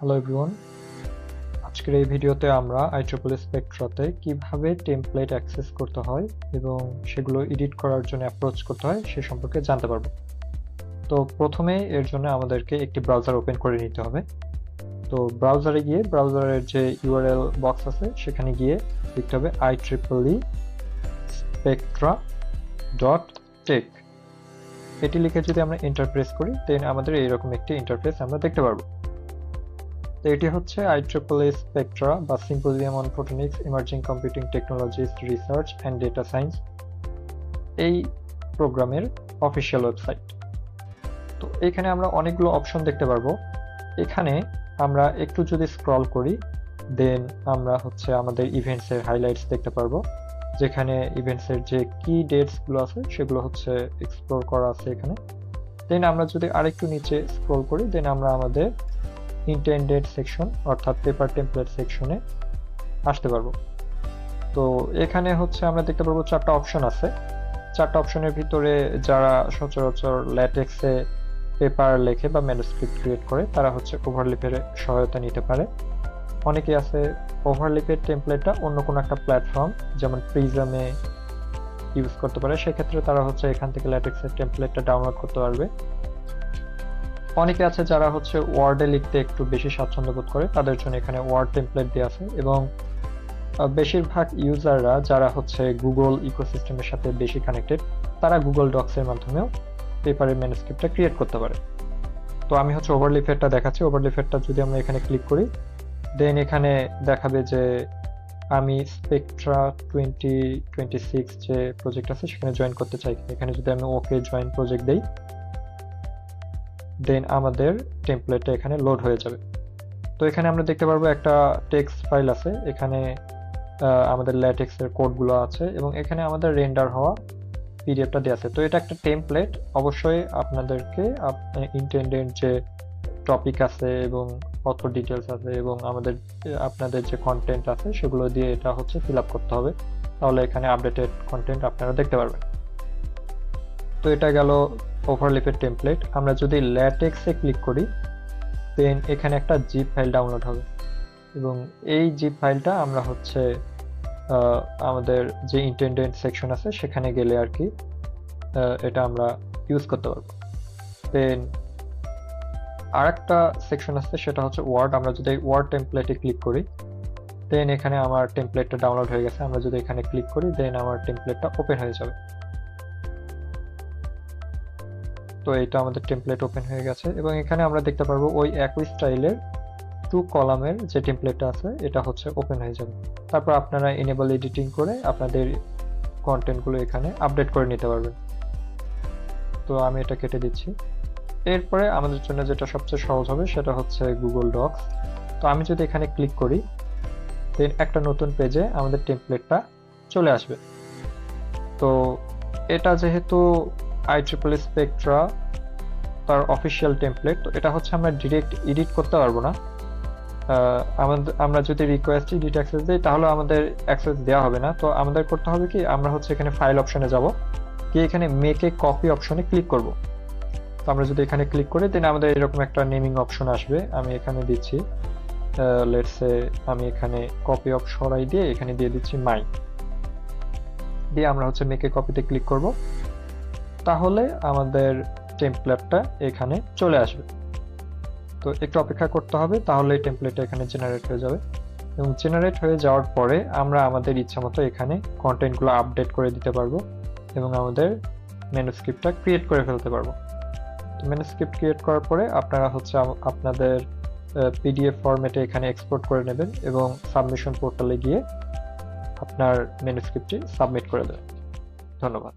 Hello everyone, আজকের এই ভিডিওতে আমরা IEEE স্পেকট্রাতে কিভাবে টেমপ্লেট অ্যাক্সেস করতে হয় এবং সেগুলো এডিট করার জন্য অ্যাপ্রোচ করতে হয় সে সম্পর্কে জানতে পারবো। তো প্রথমেই এর জন্য আমাদেরকে একটি ব্রাউজার ওপেন করে নিতে হবে। তো ব্রাউজারে গিয়ে ব্রাউজারের যে ইউআরএল বক্স আছে সেখানে গিয়ে লিখতে হবে IEEE spectra.tech। এটি লিখে যদি আমরা এন্টার প্রেস করি দেন আমাদের এইরকম একটি ইন্টারফেস আমরা দেখতে পারবো। তো এটি হচ্ছে IEEE স্পেকট্রা বা symposium on photonics emerging computing technologies research and data science এই প্রোগ্রামের অফিসিয়াল ওয়েবসাইট। তো এখানে আমরা অনেকগুলো অপশন দেখতে পারবো। এখানে আমরা একটু যদি স্ক্রল করি দেন আমরা হচ্ছে আমাদের ইভেন্টসের হাইলাইটস দেখতে পারবো, যেখানে ইভেন্টসের যে কি ডেটসগুলো আছে সেগুলো হচ্ছে এক্সপ্লোর করা আছে এখানে। দেন আমরা যদি আরেকটু নিচে স্ক্রল করি দেন আমরা আমাদের ইন্টেন্ডেড সেকশন অর্থাৎ পেপার টেমপ্লেট সেকশনে আসতে পারবো। তো এখানে হচ্ছে আমরা দেখতে পারবো চারটা অপশন আছে। চারটা অপশনের ভিতরে যারা সচরাচর ল্যাটেক্সে পেপার লেখে বা ম্যানুস্ক্রিপ্ট ক্রিয়েট করে তারা হচ্ছে ওভারলিপের সহায়তা নিতে পারে। অনেকে আছে ওভারলিপের টেমপ্লেটটা অন্য কোনো একটা প্ল্যাটফর্ম যেমন প্রিজমে ইউজ করতে পারে, সেক্ষেত্রে তারা হচ্ছে এখান থেকে ল্যাটেক্সের টেমপ্লেটটা ডাউনলোড করতে পারবে। অনেকে আছে যারা হচ্ছে ওয়ার্ডে লিখতে একটু বেশি স্বাচ্ছন্দ্য বোধ করে, তাদের জন্য এখানে ওয়ার্ড টেমপ্লেট দেওয়া আছে। এবং বেশিরভাগ ইউজাররা যারা হচ্ছে গুগল ইকোসিস্টেমের সাথে বেশি কানেক্টেড তারা গুগল ডক্সের মাধ্যমেও পেপারের ম্যানুস্ক্রিপ্টটা ক্রিয়েট করতে পারে। তো আমি হচ্ছে ওভারলিপেরটা দেখাচ্ছি। ওভারলিপেরটা যদি আমরা এখানে ক্লিক করি দেন এখানে দেখাবে যে আমি স্পেকট্রা 2026 যে প্রজেক্ট আছে সেখানে জয়েন করতে চাই। এখানে যদি আমি ওকে জয়েন প্রজেক্ট দেই দেন আমাদের টেমপ্লেটটা এখানে লোড হয়ে যাবে। তো এখানে আমরা দেখতে পারবো একটা টেক্সট ফাইল আছে, এখানে আমাদের ল্যাটেক্সের কোডগুলো আছে এবং এখানে আমাদের রেন্ডার হওয়া পিডিএফটা দেওয়া আছে। তো এটা একটা টেমপ্লেট, অবশ্যই আপনাদেরকে ইন্টেন্ডেড যে টপিক আছে এবং কত ডিটেলস আছে এবং আপনাদের যে কন্টেন্ট আছে সেগুলো দিয়ে এটা হচ্ছে ফিল আপ করতে হবে, তাহলে এখানে আপডেটেড কন্টেন্ট আপনারা দেখতে পারবেন। তো এটা গেল ওভারলিপের টেমপ্লেট। আমরা যদি ল্যাটেক্সে ক্লিক করি দেন এখানে একটা জিপ ফাইল ডাউনলোড হবে এবং এই জিপ ফাইলটা আমরা হচ্ছে আমাদের যে ইন্টেন্ডেড সেকশন আছে সেখানে গেলে আর কি এটা আমরা ইউজ করতে পারবো। দেন আরেকটা সেকশন আছে সেটা হচ্ছে ওয়ার্ড। আমরা যদি ওয়ার্ড টেমপ্লেটে ক্লিক করি দেন এখানে আমার টেমপ্লেটটা ডাউনলোড হয়ে গেছে। আমরা যদি এখানে ক্লিক করি দেন আমার টেমপ্লেটটা ওপেন হয়ে যাবে। তো এটা আমাদের টেমপ্লেট ওপেন হয়ে গেছে এবং এখানে আমরা দেখতে পারবো ওই একই স্টাইলের 2 কলামের যে টেমপ্লেটটা আছে এটা হচ্ছে ওপেন হয়ে যাবে। তারপর আপনারা এনেবল এডিটিং করে আপনাদের কন্টেন্টগুলো এখানে আপডেট করে নিতে পারবেন। তো আমি এটা কেটে দিচ্ছি। এরপরে আমাদের জন্য যেটা সবচেয়ে সহজ হবে সেটা হচ্ছে গুগল ডক্স। তো আমি যদি এখানে ক্লিক করি দেন একটা নতুন পেজে আমাদের টেমপ্লেটটা চলে আসবে। তো এটা যেহেতু IEEE স্পেকট্রা তার অফিসিয়াল টেমপ্লেট, তো এটা হচ্ছে আমরা ডিরেক্ট এডিট করতে পারবো না। আমরা যদি রিকোয়েস্ট এডিট অ্যাক্সেস দিই তাহলে আমাদের অ্যাক্সেস দেওয়া হবে না। তো আমাদের করতে হবে কি, আমরা হচ্ছে এখানে ফাইল অপশনে যাব, গিয়ে এখানে মেক এ কপি অপশনে ক্লিক করব। তো আমরা যদি এখানে ক্লিক করি দেন আমাদের এরকম একটা নেমিং অপশন আসবে। আমি এখানে দিচ্ছি লেটস সে আমি এখানে কপি অফ সরাই দিয়ে এখানে দিয়ে দিচ্ছি মাই, দিয়ে আমরা হচ্ছে মেক এ কপিতে ক্লিক করব, তাহলে আমাদের টেমপ্লেটটা এখানে চলে আসবে। তো একটু অপেক্ষা করতে হবে, তাহলে এই টেমপ্লেটটা এখানে জেনারেট হয়ে যাবে এবং জেনারেট হয়ে যাওয়ার পরে আমরা আমাদের ইচ্ছা মতো এখানে কন্টেন্টগুলো আপডেট করে দিতে পারবো এবং আমাদের ম্যানুস্ক্রিপ্টটা ক্রিয়েট করে ফেলতে পারবো। তো ম্যানুস্ক্রিপ্ট ক্রিয়েট করার পরে আপনারা হচ্ছে আপনাদের পিডিএফ ফরম্যাটে এখানে এক্সপোর্ট করে নেবেন এবং সাবমিশন পোর্টালে গিয়ে আপনার ম্যানুস্ক্রিপ্টটি সাবমিট করে দেবেন। ধন্যবাদ।